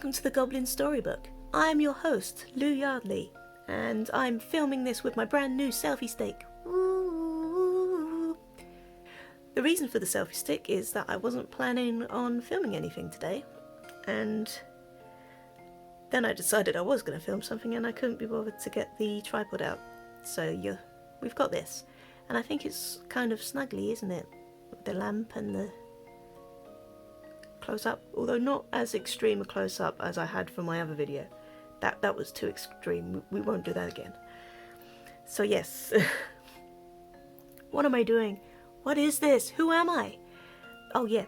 welcome to the Goblin Storybook. I'm your host, Lou Yardley, and I'm filming this with my brand new selfie stick. Ooh. The reason for the selfie stick is that I wasn't planning on filming anything today, and then I decided I was going to film something and I couldn't be bothered to get the tripod out. So we've got this, and I think it's kind of snuggly, isn't it? With the lamp and the close-up, although not as extreme a close-up as I had for my other video. That was too extreme. We won't do that again. So yes, what am I doing? What is this? Who am I? Oh yeah,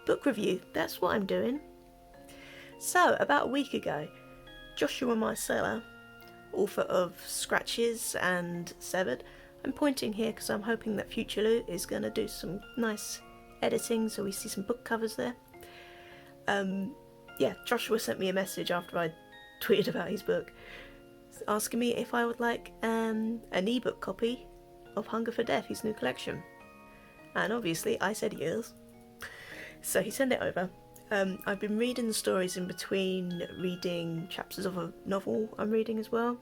book review, that's what I'm doing. So, about a week ago, Joshua Marsella, author of Scratches and Severed, I'm pointing here because I'm hoping that future Lou is going to do some nice editing so we see some book covers there. Yeah, Joshua sent me a message after I tweeted about his book, asking me if I would like an ebook copy of Hunger for Death, his new collection. And obviously I said yes. So he sent it over. I've been reading the stories in between reading chapters of a novel I'm reading as well.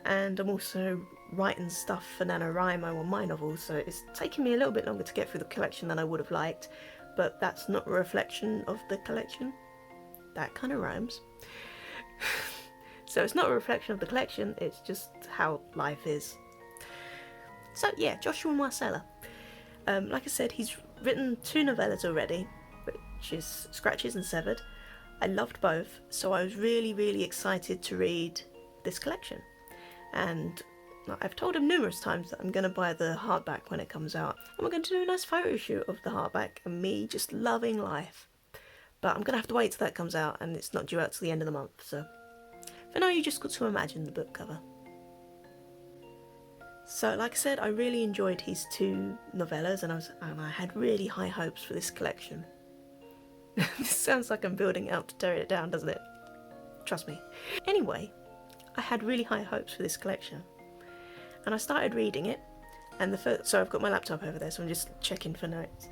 And I'm also writing stuff for NaNoWriMo on my novel, so it's taken me a little bit longer to get through the collection than I would have liked, but that's not a reflection of the collection. That kind of rhymes. So it's not a reflection of the collection, it's just how life is. So yeah, Joshua Marsella. Like I said, he's written 2 novellas already, which is Scratches and Severed. I loved both, so I was really excited to read this collection. And I've told him numerous times that I'm going to buy the hardback when it comes out. And we're going to do a nice photo shoot of the hardback and me just loving life. But I'm going to have to wait till that comes out, and it's not due out till the end of the month, so for now you just got to imagine the book cover. So like I said, I really enjoyed his 2 novellas, and I had really high hopes for this collection. This sounds like I'm building out to tear it down, doesn't it? Trust me. Anyway, I had really high hopes for this collection, and I started reading it, and so I've got my laptop over there, so I'm just checking for notes.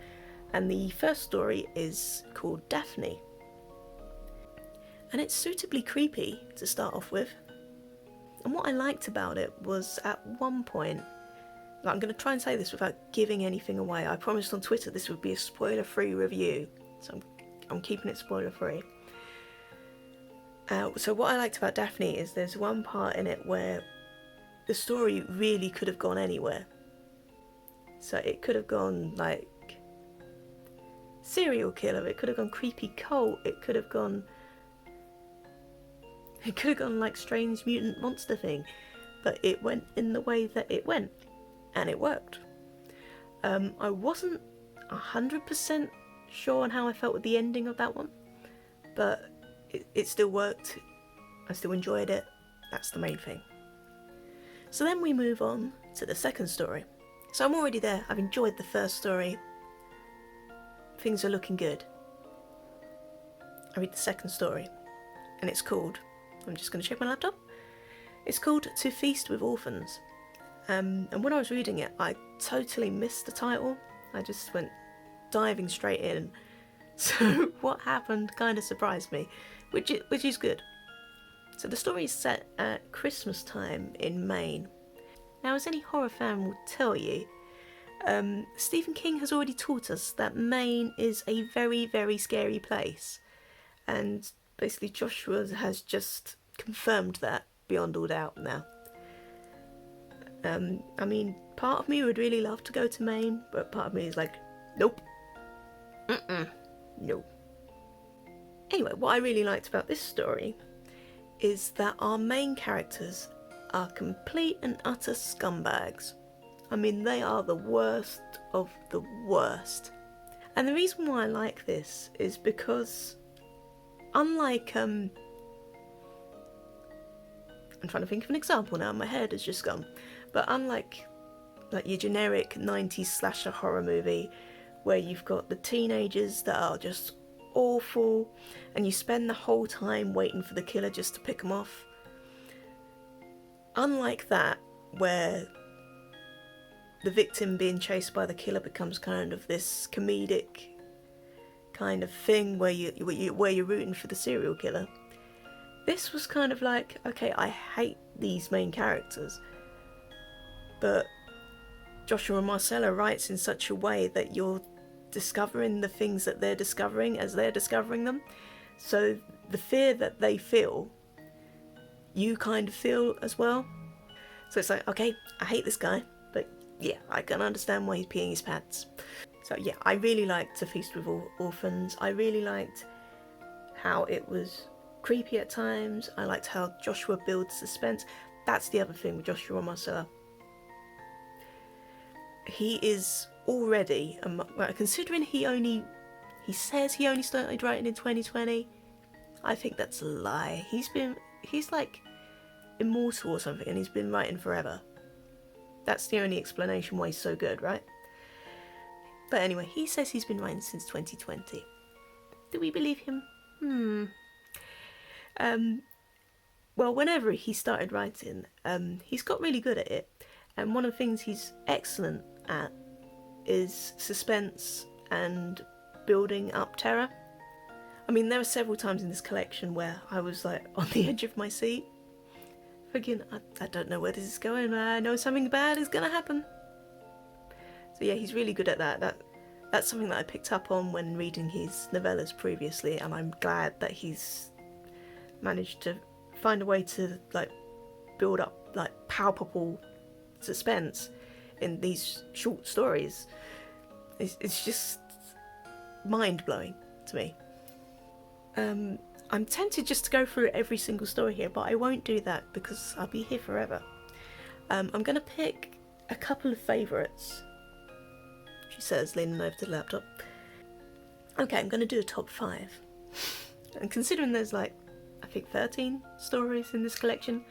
And the first story is called Daphne, and it's suitably creepy to start off with. And what I liked about it was, at one point, I'm going to try and say this without giving anything away. I promised on Twitter this would be a spoiler-free review, so I'm keeping it spoiler-free. So what I liked about Daphne is there's one part in it where the story really could have gone anywhere. So it could have gone like serial killer, it could have gone creepy cult, it could have gone like strange mutant monster thing, but it went in the way that it went, and it worked. I wasn't 100% sure on how I felt with the ending of that one, but it still worked. I still enjoyed it. That's the main thing. So then we move on to the second story. So I'm already there. I've enjoyed the first story. Things are looking good. I read the second story, and it's called, I'm just going to check my laptop, it's called To Feast with Orphans. And when I was reading it, I totally missed the title. I just went diving straight in. So what happened kind of surprised me, which is good. So the story is set at Christmas time in Maine. Now, as any horror fan will tell you, Stephen King has already taught us that Maine is a very scary place, and basically Joshua has just confirmed that beyond all doubt now. I mean, part of me would really love to go to Maine, but part of me is like, nope. No. Anyway, what I really liked about this story is that our main characters are complete and utter scumbags. I mean, they are the worst of the worst. And the reason why I like this is because, unlike, I'm trying to think of an example now, my head has just gone, but unlike like your generic 90s slasher horror movie where you've got the teenagers that are just awful and you spend the whole time waiting for the killer just to pick them off, unlike that, where the victim being chased by the killer becomes kind of this comedic kind of thing where you're rooting for the serial killer. This was kind of like, okay, I hate these main characters, but Joshua and Marsella writes in such a way that you're discovering the things that they're discovering as they're discovering them. So the fear that they feel, you kind of feel as well. So it's like, okay, I hate this guy, but yeah, I can understand why he's peeing his pants. So yeah, I really liked To Feast with Orphans. I really liked how it was creepy at times. I liked how Joshua builds suspense. That's the other thing with Joshua and Marsella. He is already, considering he says he only started writing in 2020, I think that's a lie. He's like immortal or something, and he's been writing forever. That's the only explanation why he's so good, right? But anyway, he says he's been writing since 2020. Do we believe him? Well, whenever he started writing, he's got really good at it. And one of the things he's excellent at is suspense and building up terror. I mean, there were several times in this collection where I was like on the edge of my seat, thinking, I don't know where this is going, I know something bad is gonna happen. So yeah, he's really good at that. That's something that I picked up on when reading his novellas previously, and I'm glad that he's managed to find a way to like build up like palpable suspense in these short stories. It's just mind-blowing to me. I'm tempted just to go through every single story here, but I won't do that because I'll be here forever. I'm going to pick a couple of favourites, she says, leaning over to the laptop. Okay, I'm going to do a top 5. And considering there's like, I think 13 stories in this collection,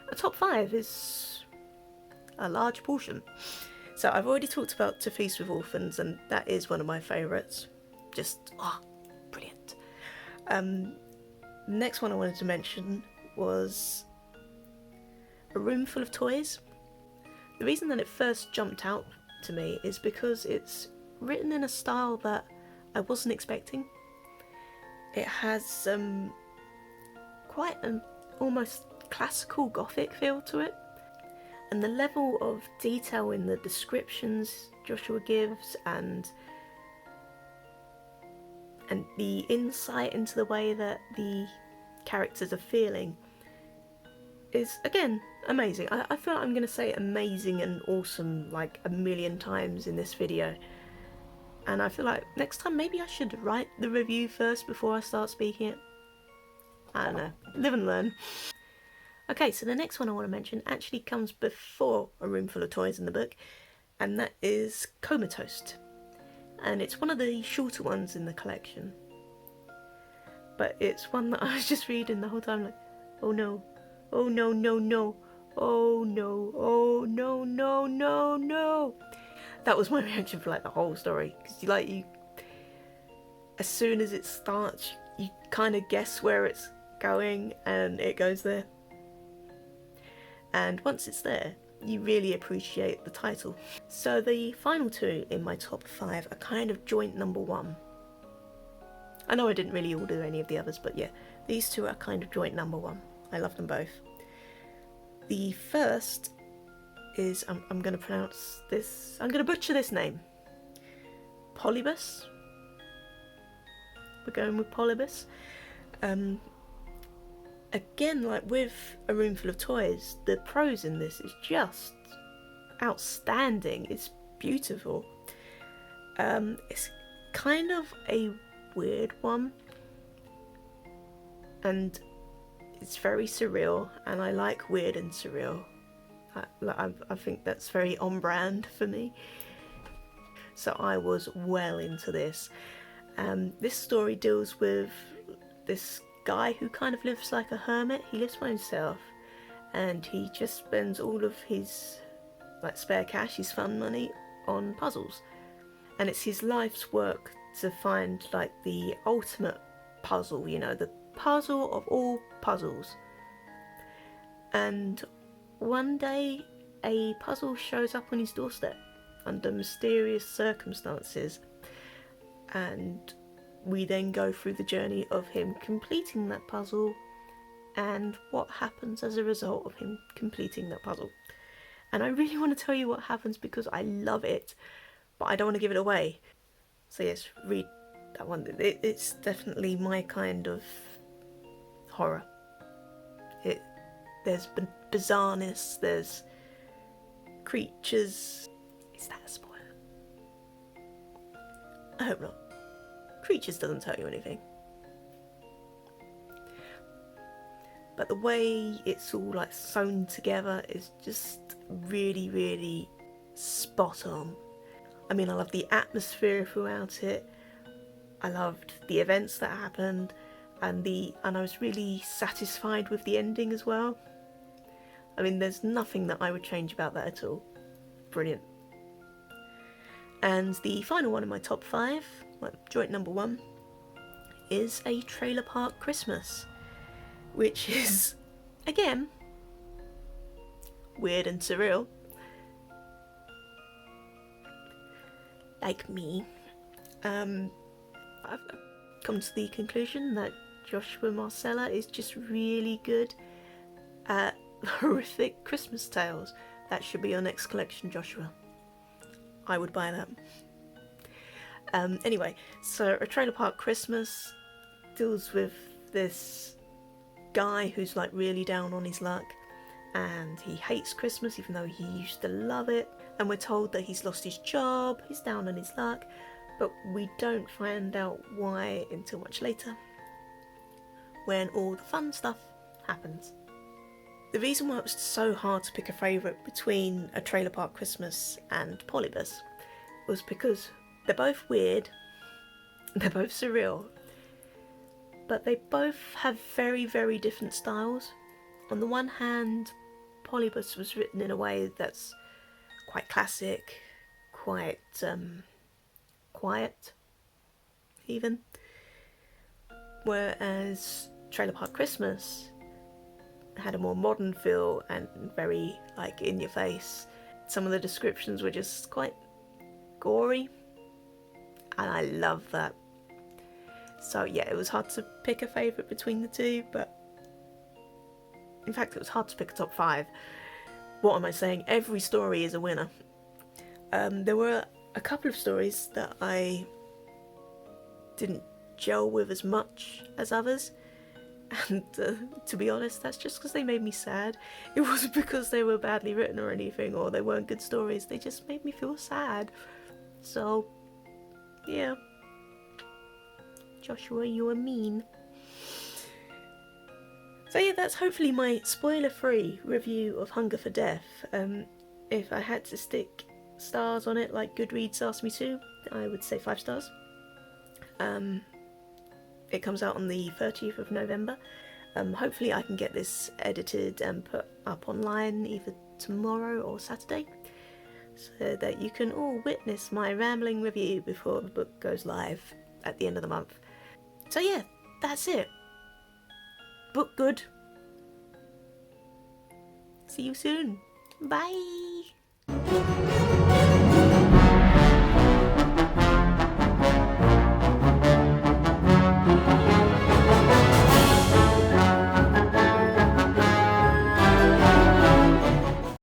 a top 5 is a large portion. So I've already talked about To Feast with Orphans, and that is one of my favourites. Just, brilliant. The next one I wanted to mention was A Room Full of Toys. The reason that it first jumped out to me is because it's written in a style that I wasn't expecting. It has quite an almost classical gothic feel to it, and the level of detail in the descriptions Joshua gives and the insight into the way that the characters are feeling is, again, amazing. I feel like I'm going to say amazing and awesome like a million times in this video, and I feel like next time maybe I should write the review first before I start speaking it. I don't know, live and learn. Okay, so the next one I want to mention actually comes before A Room Full of Toys in the book, and that is Comatose. And it's one of the shorter ones in the collection. But it's one that I was just reading the whole time like, oh no, oh no, no, no, oh no, oh no, no, no, no. That was my reaction for like the whole story, because you as soon as it starts, you kind of guess where it's going, and it goes there. And once it's there, you really appreciate the title. So the final 2 in my top 5 are kind of joint number 1. I know I didn't really order any of the others, but yeah, these 2 are kind of joint number 1. I love them both. The first is, I'm going to pronounce this, I'm going to butcher this name. Polybus. We're going with Polybus. Again, like with A Room Full of Toys, the prose in this is just outstanding. It's beautiful. It's kind of a weird one, and it's very surreal, and I like weird and surreal. I think that's very on brand for me. So I was well into this. This story deals with this guy who kind of lives like a hermit. He lives by himself, and he just spends all of his like spare cash, his fun money, on puzzles. And it's his life's work to find like the ultimate puzzle, you know, the puzzle of all puzzles. And one day a puzzle shows up on his doorstep under mysterious circumstances, and we then go through the journey of him completing that puzzle and what happens as a result of him completing that puzzle. And I really want to tell you what happens because I love it, but I don't want to give it away. So yes, read that one. It's definitely my kind of horror. There's bizarreness, there's creatures. Is that a spoiler? I hope not. Creatures doesn't tell you anything. But the way it's all like sewn together is just really, really spot on. I mean, I love the atmosphere throughout it. I loved the events that happened, and I was really satisfied with the ending as well. I mean, there's nothing that I would change about that at all. Brilliant. And the final one in my top 5, my joint number 1, is A Trailer Park Christmas, which is, again, weird and surreal. Like me. I've come to the conclusion that Joshua Marsella is just really good at horrific Christmas tales. That should be your next collection, Joshua. I would buy that. Anyway, so A Trailer Park Christmas deals with this guy who's like really down on his luck, and he hates Christmas even though he used to love it, and we're told that he's lost his job, he's down on his luck, but we don't find out why until much later, when all the fun stuff happens. The reason why it was so hard to pick a favourite between A Trailer Park Christmas and Polybus was because they're both weird, they're both surreal, but they both have very, very different styles. On the one hand, Polybus was written in a way that's quite classic, quite quiet, even. Whereas Trailer Park Christmas had a more modern feel and very like in your face. Some of the descriptions were just quite gory, and I love that. So yeah, it was hard to pick a favourite between the two, but in fact it was hard to pick a top 5. What am I saying? Every story is a winner. There were a couple of stories that I didn't gel with as much as others, and to be honest, that's just because they made me sad. It wasn't because they were badly written or anything, or they weren't good stories. They just made me feel sad. So yeah, Joshua, you are mean. So yeah, that's hopefully my spoiler-free review of Hunger for Death. If I had to stick stars on it like Goodreads asked me to, I would say 5 stars. It comes out on the 30th of November. Hopefully I can get this edited and put up online either tomorrow or Saturday, so that you can all witness my rambling review before the book goes live at the end of the month. So yeah, that's it. Book good. See you soon. Bye.